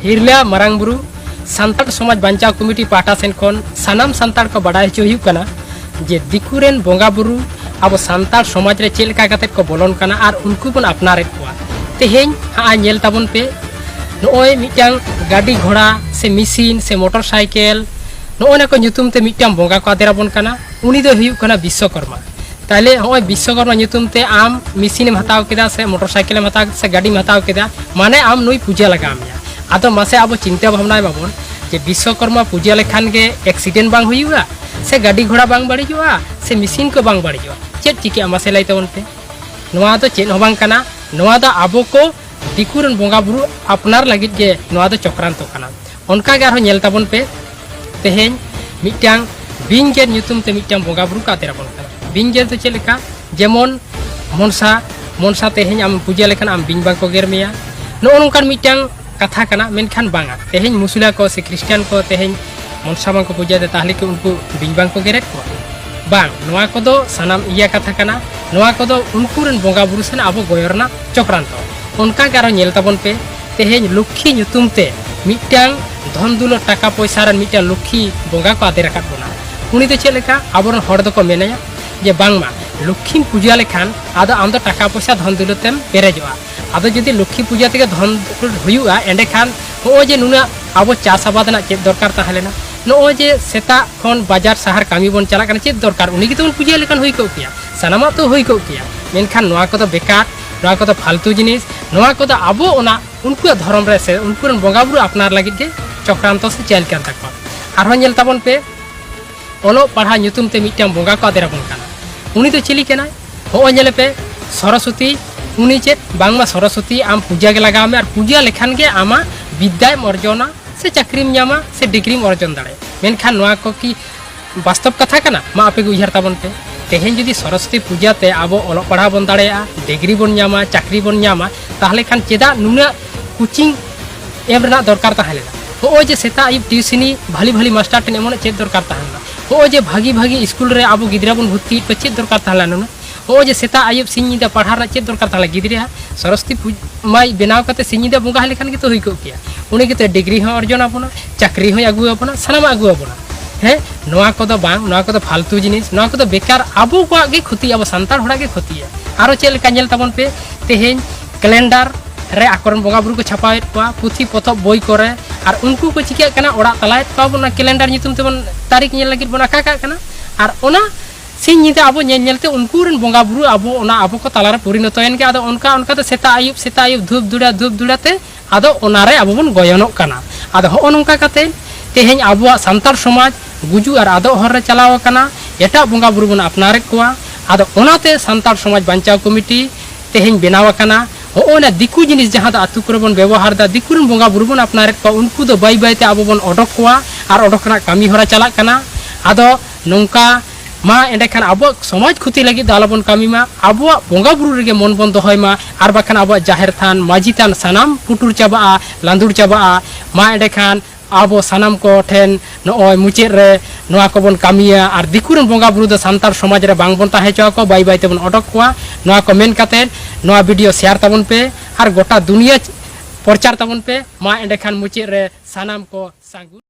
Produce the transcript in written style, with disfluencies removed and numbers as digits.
हिरला मरांग बुरु सान्ताड़ समाज बांचाव कमिटी पाटा सेन खन सानाम सान्ताड़ को बड़ाई हचो हुयुग कना जे दिकुरेन बोंगा बुरु अब सान्ताड़ समाज रे चेल का कते को बोलन कना और उनको बन अपनारे कोआ तेहेन हा नेल ताबन पे नोय मिटांग गाड़ी घोड़ा से मिसिन से मोटरसाइकेल नोय को ᱧᱩᱛᱩᱢ ते मिटांग बोंगा को आदेराबन कना उनी दो हुयुग कना विश्वकर्मा ताले होय विश्वकर्मा ᱧᱩᱛᱩᱢ ते आम मिसिन में हताव केदा से मोटरसाइकेल में हताव से गाड़ी में हताव केदा माने आम नुई पूजा लगा आमिया आदो मासे अब चिंता भावना बाबन जे विश्वकर्मा पूजा लेखान के एक्सीडेंट बांग हुयुगा से गाड़ी घोड़ा बांग बाड़ीजुआ से मिसिन को बांग बाड़ीजुआ चेत चिके मासे लाई तबन पे नोआ दो चेत हो बांग कना नोआ दो आबो को दिकुरन बोंगा बुरु अपनार लगित जे नोआ दो चक्रांत कना उनका गार हो नेल ताबन पे तेहेन मिटांग बिंगेर ᱧᱩᱛᱩᱢ ते मिटांग बोंगा बुरु का तेराबन कना बिंगेर तो चेलेका जेमन मनसा मनसा तेहेन आम पूजा लेखान आम बिंग बांग को गेर मेया नो नोंकान मिटांग कथा कना मेनखान बांगा तेहेन मुसलिम को से क्रिश्चियन को तेहेन मनसा बांग को पूजा दे ताहले के उनको बिंग बांग को गेरेट को बांग नोआ को दो सनाम इया कथा कना नोआ को दो उनकुरन बोंगा बुरु सेन आबो गोयरना चक्रांत उनका गारो नेल ताबन पे तेहेन लुखी ᱧᱩᱛᱩᱢ ते मिटांग धन दुलो टाका पैसा रन मिटांग लुखी बोंगा को आदे रखात बोना उनी दो चेलेका आबोरन हर दो को मेनाया जे बांगमा लक्ष्मी पूजा लेखान आदो आम दो टाका पैसा धन दुलतेम पेरेजोआ आदो जदि लक्ष्मी पूजा ते धन हुयुआ एंडे खान हो जे नुना आबो चास आबाद ना चेत दरकार ताहलेना नो जे सेता खन बाजार शहर कामी बन चला कना चेत दरकार उनी गितोन पूजा लेखान हुई को किया सनामा तो हुई को किया मेनखान नोआ को तो बेकार नोआ को तो फालतू जिनिस नोआ को तो आबो ओना उनको धर्म रे से उनको बोंगा बुरु अपनार लगित जे चक्रांत से चल कर तक आरो नेल ताबन पे ओलो पढ़ा ᱧᱩᱛᱩᱢ ते मिटांग बोंगा को आदेराबन कना उनी तो चिली केना हो नेले पे सरस्वती उनी चेत बांगमा सरस्वती आम पूजा के लगा में और पूजा लेखान के आमा विद्या अर्जना से चाकरीम ᱧᱟᱢᱟ से डिग्री अर्जन दाड़े मेनखान नोआ को की वास्तव कथा कना मा आपे को उयहार ताबन पे तेहेन जदि सरस्वती पूजा ते आबो ओलो पढ़ा बन दाड़ेया डिग्री बन ᱧᱟᱢᱟ चाकरी बन ᱧᱟᱢᱟ ताहले खान चेदा नुना कोचिंग एम रना दरकार ताहलेना हो जे सेता आयुब ट्यूशनी भाली भाली मास्टर टेन एमन चेत दरकार ताहलेना हो जे भागी भागी स्कूल रे आबो गिदरा बन भर्ती पे चेत दरकार ताहलेना हो जे सेता आयुब सिंह पढ़ा चेत दरकार ताहले गिदरा सरस्वती माई बनाव कते सिंह बोंगा लेखान के तो हुई को किया उनी के डिग्री हो अर्जन आबोना चाकरी हो आगु आबोना सानामा आगु आबोना हे नोआ को दो बांग नोआ को दो फालतू जिनिस नोआ को दो बेकार आबो को गे क्षति आबो संतार होड़ा गे क्षति आरो चेल लेका नेल ताबन पे तेहेन कैलेंडर रे आकरन बोंगा बुरु को छापाएत को पुथी पथब बोई करे और उनको को चिकिया कना ओड़ा तलायत को बना कैलेंडर ᱧᱩᱛᱩᱢ तेबन तारीख नेल लगित बना का कना और ओना सिंह ᱧᱤᱫᱟᱹ आबो नेलते उनको रन बोंगा बुरु आबो ओना आबो को तालारे परिणतयन के आदो उनका उनका तो सेता आयुब धूप दुड़ाते आदो ओनारे आबो बन गयनोक कना आदो हो नोंका कते तेहेन आबो सान्ताड़ समाज गुजु और आदो हर रे चलाव कना एटा बोंगा बुरु बन अपनारे कोआ आदो ओनाते सान्ताड़ समाज बांचाव कमिटी तेहेन बेनाव कना होना दिकु जिनिस जहाँ आतु करे बन व्यवहार दा दिकुरन बोंगा बुरु बन अपनारे को उनको दो बाई बाई ते आबो बन ओडक कोआ और ओडकना कामी हरा चला कना आदो नोंका मा एंडे खान आबो समाज खुती लगी दालबन कामी मा आबो बोंगा बुरु रेगे मन बन दोहय मा आर बाखान आबो जाहेर थान माजी थान सानाम पुटुर चाबा लांदुर चाबा मा एंडे खान आबो सानाम को ठेन नोय मुचेद रे नोआ को बन कामिया और दिकुरन बोंगा बुरु दो सान्ताड़ समाज रे बांग बन ताहे चो को बाई बाई ते बन ओडक कोआ नोआ को मेन काते नोआ वीडियो शेयर ताबन पे और गोटा दुनिया प्रचार ताबन पे मा एंडे खान मुचेद रे सानाम को सांगु।